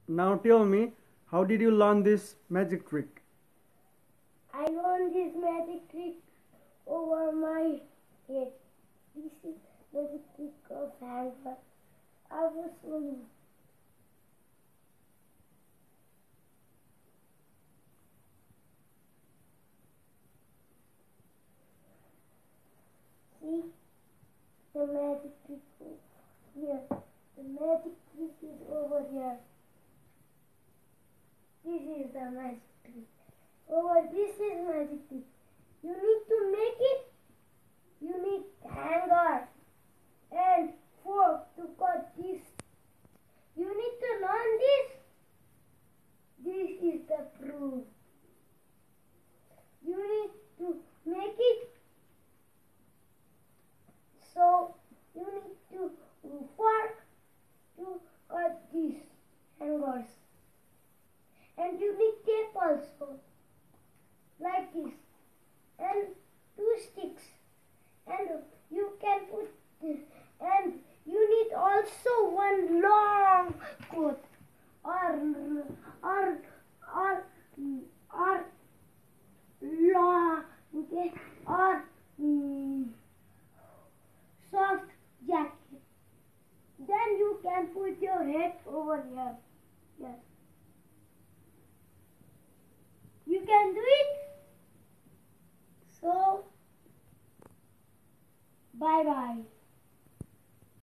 Now tell me, how did you learn this magic trick? I learned this magic trick over my head. This is magic trick of hanger. I will show you. See the magic trick here. The magic trick is over here. This is the magic trick. This is magic trick. You need to make it. You need hanger and fork to cut this. You need to learn this. This is the proof. You need to make it. So you need to fork to cut these hangers. And you need tape also, like this, and 2 sticks, and you can put this, and you need also one long cord, or long, okay, or soft jacket. Then you can put your head over here. Yes. You can do it. So, bye bye.